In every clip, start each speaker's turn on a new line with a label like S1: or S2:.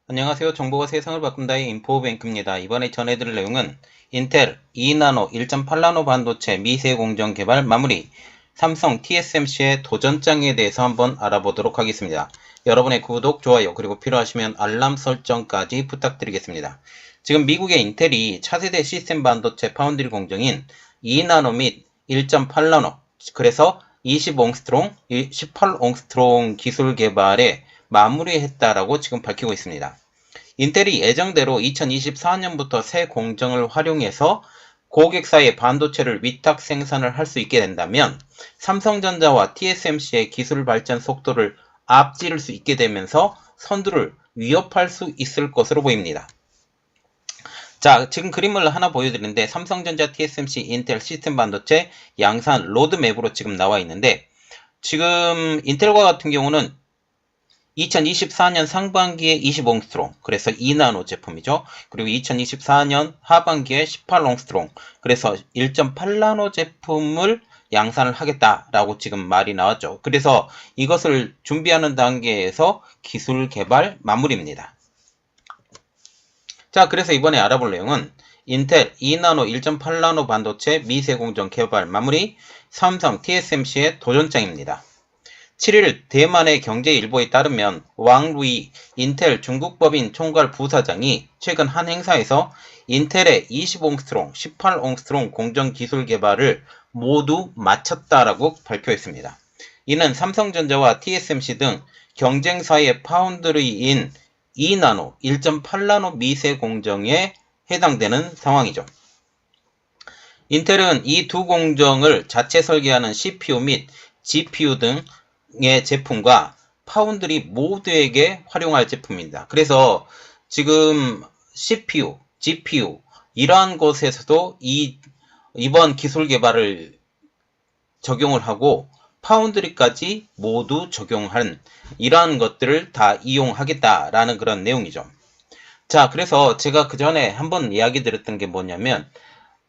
S1: 안녕하세요. 정보가 세상을 바꾼다의 인포뱅크입니다. 이번에 전해드릴 내용은 인텔 2나노 1.8나노 반도체 미세 공정 개발 마무리, 삼성 TSMC의 도전장에 대해서 한번 알아보도록 하겠습니다. 여러분의 구독, 좋아요, 그리고 필요하시면 알람 설정까지 부탁드리겠습니다. 지금 미국의 인텔이 차세대 시스템 반도체 파운드리 공정인 2나노 및 1.8나노, 그래서 20옹스트롱, 18옹스트롱 기술 개발에 마무리했다라고 지금 밝히고 있습니다. 인텔이 예정대로 2024년부터 새 공정을 활용해서 고객사의 반도체를 위탁 생산을 할 수 있게 된다면 삼성전자와 TSMC의 기술 발전 속도를 앞지를 수 있게 되면서 선두를 위협할 수 있을 것으로 보입니다. 자, 지금 그림을 하나 보여드리는데 삼성전자, TSMC, 인텔 시스템 반도체 양산 로드맵으로 지금 나와 있는데, 지금 인텔과 같은 경우는 2024년 상반기에 20옹스트롱, 그래서 2나노 제품이죠. 그리고 2024년 하반기에 18옹스트롱, 그래서 1.8나노 제품을 양산을 하겠다라고 지금 말이 나왔죠. 그래서 이것을 준비하는 단계에서 기술 개발 마무리입니다. 자, 그래서 이번에 알아볼 내용은 인텔 2나노 1.8나노 반도체 미세공정 개발 마무리, 삼성 TSMC의 도전장입니다. 7일 대만의 경제일보에 따르면 왕루이 인텔 중국법인 총괄 부사장이 최근 한 행사에서 인텔의 20옹스트롱, 18옹스트롱 공정 기술 개발을 모두 마쳤다라고 발표했습니다. 이는 삼성전자와 TSMC 등 경쟁사의 파운드리인 2나노, 1.8나노 미세 공정에 해당되는 상황이죠. 인텔은 이 두 공정을 자체 설계하는 CPU 및 GPU 등의 제품과 파운드리 모두에게 활용할 제품입니다. 그래서 지금 CPU, GPU 이러한 곳에서도 이번 기술 개발을 적용을 하고 파운드리까지 모두 적용한 이러한 것들을 다 이용하겠다라는 그런 내용이죠. 자, 그래서 제가 그 전에 한번 이야기 드렸던 게 뭐냐면,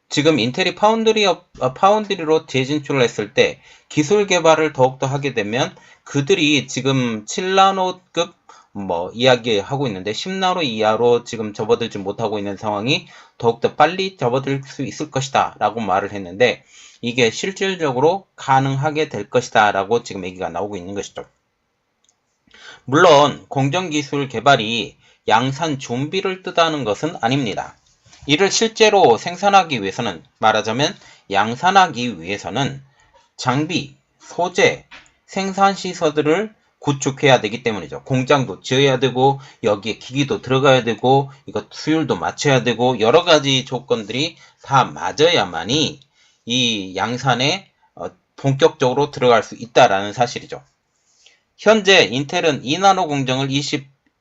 S1: 지금 인텔이 파운드리로 재진출을 했을 때 기술 개발을 더욱더 하게 되면 그들이 지금 7나노급 이야기하고 있는데 10나노 이하로 지금 접어들지 못하고 있는 상황이 더욱더 빨리 접어들 수 있을 것이다 라고 말을 했는데, 이게 실질적으로 가능하게 될 것이다 라고 지금 얘기가 나오고 있는 것이죠. 물론 공정기술 개발이 양산 준비를 뜻하는 것은 아닙니다. 이를 실제로 생산하기 위해서는, 말하자면 양산하기 위해서는 장비, 소재, 생산시설들을 구축해야 되기 때문이죠. 공장도 지어야 되고 여기에 기기도 들어가야 되고 이것 수율도 맞춰야 되고 여러 가지 조건들이 다 맞아야만이 이 양산에 본격적으로 들어갈 수 있다라는 사실이죠. 현재 인텔은 2나노 공정을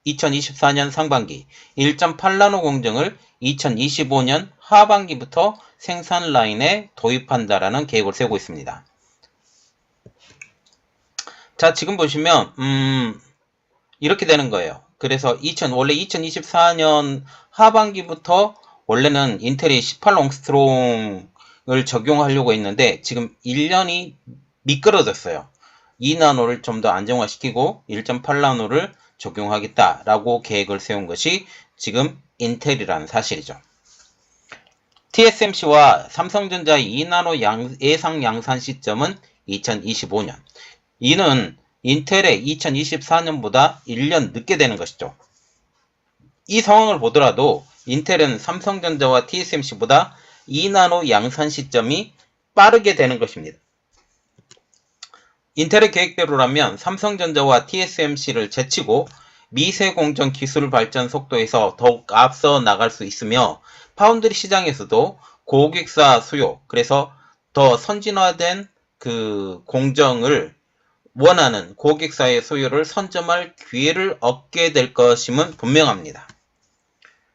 S1: 2024년 상반기, 1.8나노 공정을 2025년 하반기부터 생산 라인에 도입한다라는 계획을 세우고 있습니다. 자, 지금 보시면 이렇게 되는 거예요. 그래서 원래 2024년 하반기부터 원래는 인텔이 18옹스트롱을 적용하려고 했는데 지금 1년이 미끄러졌어요. 2나노를 좀 더 안정화시키고 1.8나노를 적용하겠다라고 계획을 세운 것이 지금 인텔이라는 사실이죠. TSMC와 삼성전자의 2나노 예상 양산 시점은 2025년. 이는 인텔의 2024년보다 1년 늦게 되는 것이죠. 이 상황을 보더라도 인텔은 삼성전자와 TSMC보다 2나노 양산 시점이 빠르게 되는 것입니다. 인텔의 계획대로라면 삼성전자와 TSMC를 제치고 미세공정 기술 발전 속도에서 더욱 앞서 나갈 수 있으며 파운드리 시장에서도 고객사 수요, 그래서 더 선진화된 그 공정을 원하는 고객사의 수요를 선점할 기회를 얻게 될 것임은 분명합니다.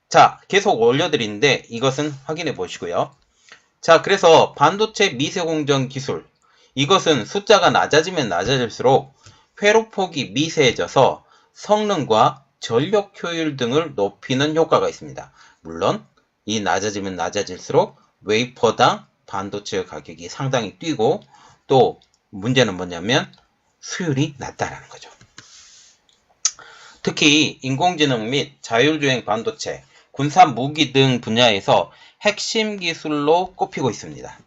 S1: 자, 계속 올려드리는데 이것은 확인해 보시고요. 자, 그래서 반도체 미세공정 기술, 이것은 숫자가 낮아지면 낮아질수록 회로폭이 미세해져서 성능과 전력 효율 등을 높이는 효과가 있습니다. 물론 이 낮아지면 낮아질수록 웨이퍼당 반도체 가격이 상당히 뛰고, 또 문제는 뭐냐면 수율이 낮다라는 거죠. 특히 인공지능 및 자율주행 반도체, 군사 무기 등 분야에서 핵심 기술로 꼽히고 있습니다.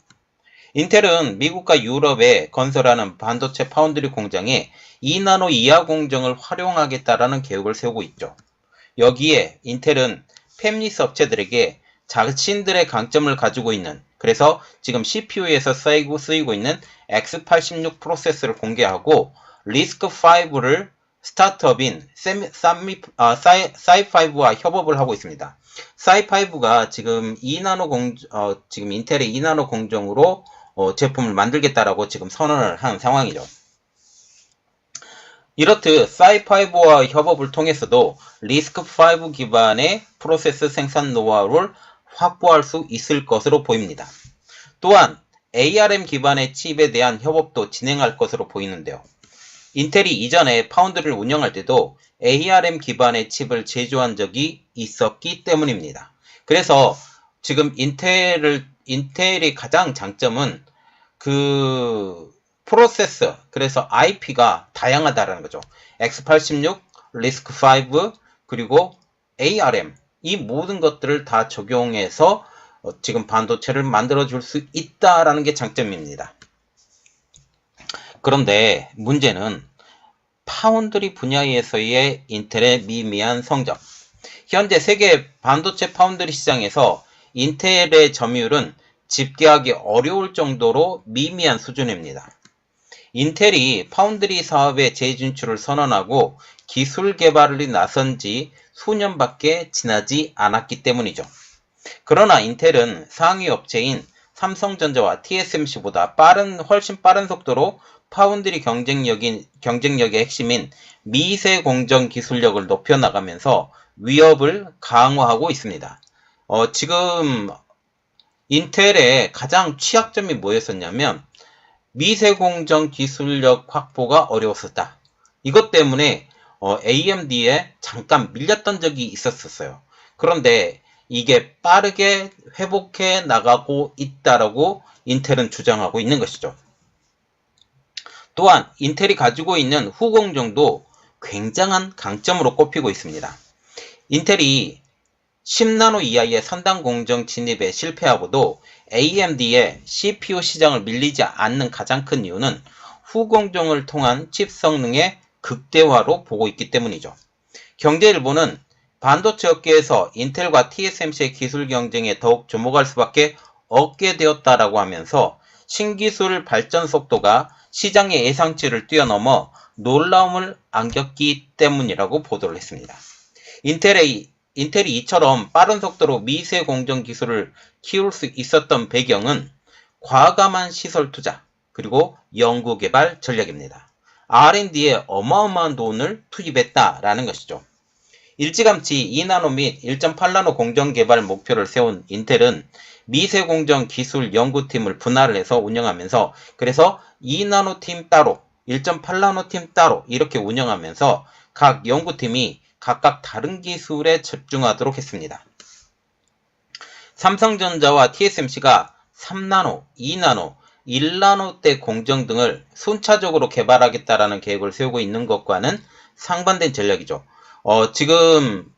S1: 인텔은 미국과 유럽에 건설하는 반도체 파운드리 공장에 2나노 이하 공정을 활용하겠다라는 계획을 세우고 있죠. 여기에 인텔은 팹리스 업체들에게 자신들의 강점을 가지고 있는, 그래서 지금 CPU에서 쓰이고 있는 X86 프로세서를 공개하고 리스크5를 스타트업인 사이5와 협업을 하고 있습니다. 사이5가 지금 지금 인텔의 2나노 공정으로 제품을 만들겠다라고 지금 선언을 한 상황이죠. 이렇듯 사이5와 협업을 통해서도 리스크5 기반의 프로세스 생산 노하우를 확보할 수 있을 것으로 보입니다. 또한 ARM 기반의 칩에 대한 협업도 진행할 것으로 보이는데요. 인텔이 이전에 파운드리를 운영할 때도 ARM 기반의 칩을 제조한 적이 있었기 때문입니다. 그래서 지금 인텔의 가장 장점은 프로세서, 그래서 IP가 다양하다라는 거죠. X86, RISC-V, 그리고 ARM, 이 모든 것들을 다 적용해서 지금 반도체를 만들어줄 수 있다라는 게 장점입니다. 그런데 문제는 파운드리 분야에서의 인텔의 미미한 성적. 현재 세계 반도체 파운드리 시장에서 인텔의 점유율은 집계하기 어려울 정도로 미미한 수준입니다. 인텔이 파운드리 사업의 재진출을 선언하고 기술 개발을 나선 지 수년밖에 지나지 않았기 때문이죠. 그러나 인텔은 상위 업체인 삼성전자와 TSMC보다 훨씬 빠른 속도로 파운드리 경쟁력의 핵심인 미세 공정 기술력을 높여나가면서 위협을 강화하고 있습니다. 지금 인텔의 가장 취약점이 뭐였었냐면 미세공정 기술력 확보가 어려웠었다. 이것 때문에 AMD에 잠깐 밀렸던 적이 있었어요. 그런데 이게 빠르게 회복해 나가고 있다라고 인텔은 주장하고 있는 것이죠. 또한 인텔이 가지고 있는 후공정도 굉장한 강점으로 꼽히고 있습니다. 인텔이 10나노 이하의 선단 공정 진입에 실패하고도 AMD의 CPU 시장을 밀리지 않는 가장 큰 이유는 후공정을 통한 칩 성능의 극대화로 보고 있기 때문이죠. 경제일보는 반도체 업계에서 인텔과 TSMC의 기술 경쟁에 더욱 주목할 수밖에 없게 되었다라고 하면서 신기술 발전 속도가 시장의 예상치를 뛰어넘어 놀라움을 안겼기 때문이라고 보도를 했습니다. 인텔이 이처럼 빠른 속도로 미세 공정 기술을 키울 수 있었던 배경은 과감한 시설 투자, 그리고 연구개발 전략입니다. R&D에 어마어마한 돈을 투입했다라는 것이죠. 일찌감치 2나노 및 1.8나노 공정 개발 목표를 세운 인텔은 미세 공정 기술 연구팀을 분할을 해서 운영하면서, 그래서 2나노 팀 따로, 1.8나노 팀 따로 이렇게 운영하면서 각 연구팀이 각각 다른 기술에 집중하도록 했습니다. 삼성전자와 TSMC가 3나노, 2나노, 1나노대 공정 등을 순차적으로 개발하겠다라는 계획을 세우고 있는 것과는 상반된 전략이죠. 지금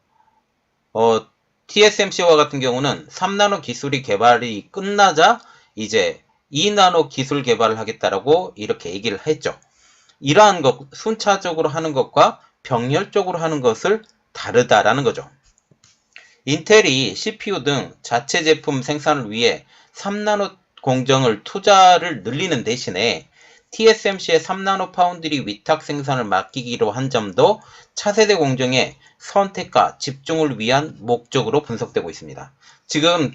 S1: TSMC와 같은 경우는 3나노 기술이 개발이 끝나자 이제 2나노 기술 개발을 하겠다라고 이렇게 얘기를 했죠. 이러한 것, 순차적으로 하는 것과 병렬적으로 하는 것을 다르다라는 거죠. 인텔이 CPU 등 자체 제품 생산을 위해 3나노 공정을 투자를 늘리는 대신에 TSMC의 3나노 파운드리 위탁 생산을 맡기기로 한 점도 차세대 공정의 선택과 집중을 위한 목적으로 분석되고 있습니다. 지금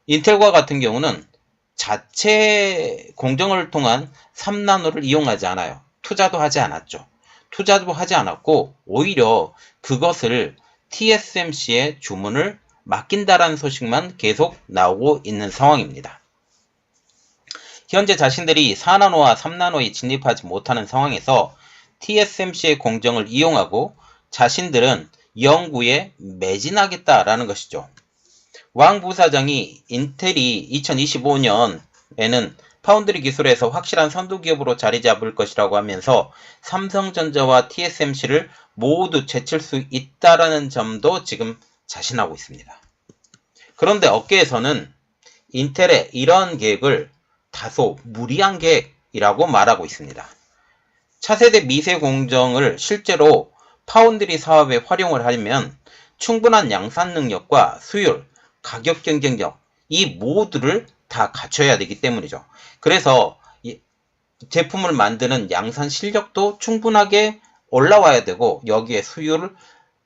S1: 인텔과 같은 경우는 자체 공정을 통한 3나노를 이용하지 않아요. 투자도 하지 않았죠. 투자도 하지 않았고 오히려 그것을 TSMC의 주문을 맡긴다라는 소식만 계속 나오고 있는 상황입니다. 현재 자신들이 4나노와 3나노에 진입하지 못하는 상황에서 TSMC의 공정을 이용하고 자신들은 연구에 매진하겠다라는 것이죠. 왕 부사장이 인텔이 2025년에는 파운드리 기술에서 확실한 선두 기업으로 자리 잡을 것이라고 하면서 삼성전자와 TSMC를 모두 제칠 수 있다라는 점도 지금 자신하고 있습니다. 그런데 업계에서는 인텔의 이러한 계획을 다소 무리한 계획이라고 말하고 있습니다. 차세대 미세 공정을 실제로 파운드리 사업에 활용을 하려면 충분한 양산 능력과 수율, 가격 경쟁력 이 모두를 다 갖춰야 되기 때문이죠. 그래서 제품을 만드는 양산 실력도 충분하게 올라와야 되고 여기에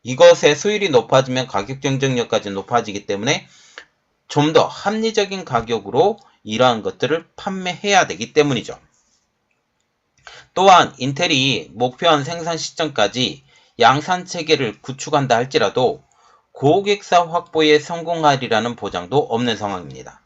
S1: 이것의 수율이 높아지면 가격 경쟁력까지 높아지기 때문에 좀 더 합리적인 가격으로 이러한 것들을 판매해야 되기 때문이죠. 또한 인텔이 목표한 생산 시점까지 양산 체계를 구축한다 할지라도 고객사 확보에 성공하리라는 보장도 없는 상황입니다.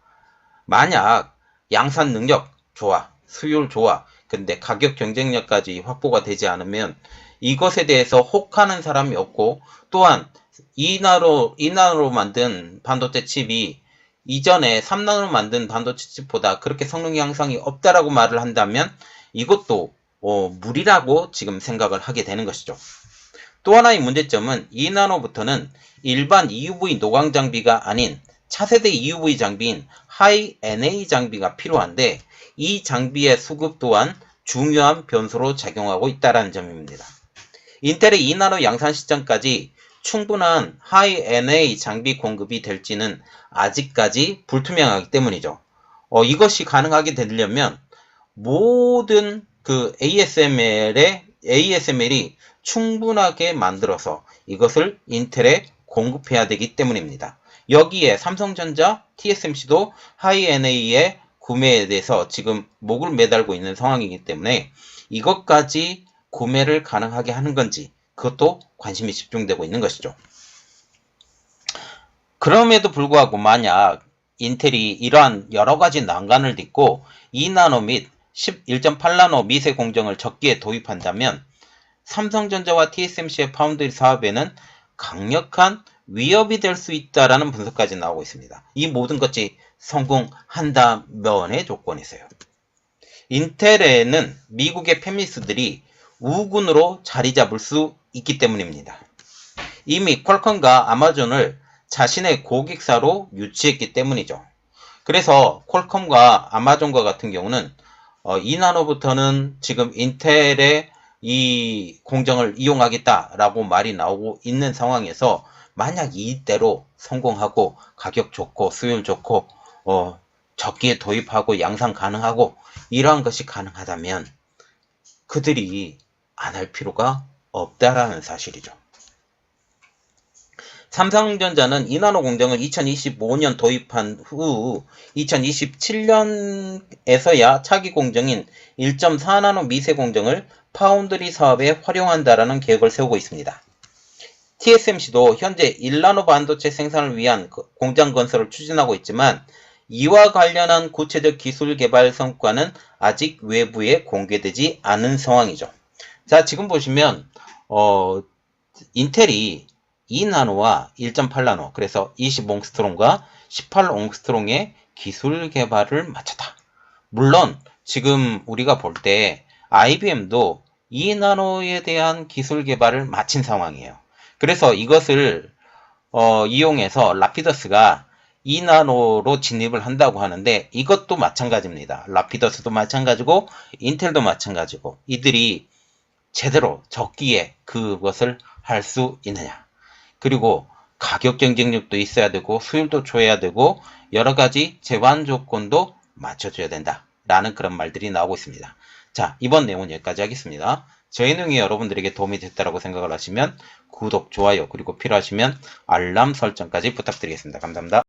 S1: 만약 양산 능력 좋아, 수율 좋아, 근데 가격 경쟁력까지 확보가 되지 않으면 이것에 대해서 혹하는 사람이 없고 또한 2나노로 만든 반도체 칩이 이전에 3나노로 만든 반도체 칩보다 그렇게 성능 향상이 없다라고 말을 한다면 이것도 무리라고 지금 생각을 하게 되는 것이죠. 또 하나의 문제점은 2나노부터는 일반 EUV 노광 장비가 아닌 차세대 EUV 장비인 하이 NA 장비가 필요한데 이 장비의 수급 또한 중요한 변수로 작용하고 있다는 점입니다. 인텔의 2나노 양산 시점까지 충분한 하이 NA 장비 공급이 될지는 아직까지 불투명하기 때문이죠. 이것이 가능하게 되려면 모든 그 ASML이 충분하게 만들어서 이것을 인텔에 공급해야 되기 때문입니다. 여기에 삼성전자, TSMC도 하이 NA의 구매에 대해서 지금 목을 매달고 있는 상황이기 때문에 이것까지 구매를 가능하게 하는 건지 그것도 관심이 집중되고 있는 것이죠. 그럼에도 불구하고 만약 인텔이 이러한 여러가지 난관을 딛고 2나노 및 1.8나노 미세 공정을 적기에 도입한다면 삼성전자와 TSMC의 파운드리 사업에는 강력한 위협이 될 수 있다라는 분석까지 나오고 있습니다. 이 모든 것이 성공한다면의 조건이 있어요. 인텔에는 미국의 팹리스들이 우군으로 자리 잡을 수 있기 때문입니다. 이미 퀄컴과 아마존을 자신의 고객사로 유치했기 때문이죠. 그래서 퀄컴과 아마존과 같은 경우는 2나노부터는 지금 인텔의 이 공정을 이용하겠다라고 말이 나오고 있는 상황에서 만약 이대로 성공하고 가격 좋고 수율 좋고 적기에 도입하고 양산 가능하고 이러한 것이 가능하다면 그들이 안 할 필요가 없다라는 사실이죠. 삼성전자는 2나노 공정을 2025년 도입한 후 2027년에서야 차기 공정인 1.4나노 미세 공정을 파운드리 사업에 활용한다라는 계획을 세우고 있습니다. TSMC도 현재 1나노 반도체 생산을 위한 공장 건설을 추진하고 있지만 이와 관련한 구체적 기술 개발 성과는 아직 외부에 공개되지 않은 상황이죠. 자, 지금 보시면 인텔이 2나노와 1.8나노 그래서 20옹스트롱과 18옹스트롱의 기술 개발을 마쳤다. 물론 지금 우리가 볼 때 IBM도 2나노에 대한 기술 개발을 마친 상황이에요. 그래서 이것을 이용해서 라피더스가 2나노로 진입을 한다고 하는데 이것도 마찬가지입니다. 라피더스도 마찬가지고 인텔도 마찬가지고 이들이 제대로 적기에 그것을 할 수 있느냐. 그리고 가격 경쟁력도 있어야 되고 수율도 줘야 되고 여러 가지 제반 조건도 맞춰줘야 된다. 라는 그런 말들이 나오고 있습니다. 자, 이번 내용은 여기까지 하겠습니다. 저희 내용이 여러분들에게 도움이 됐다고 생각을 하시면 구독, 좋아요, 그리고 필요하시면 알람 설정까지 부탁드리겠습니다. 감사합니다.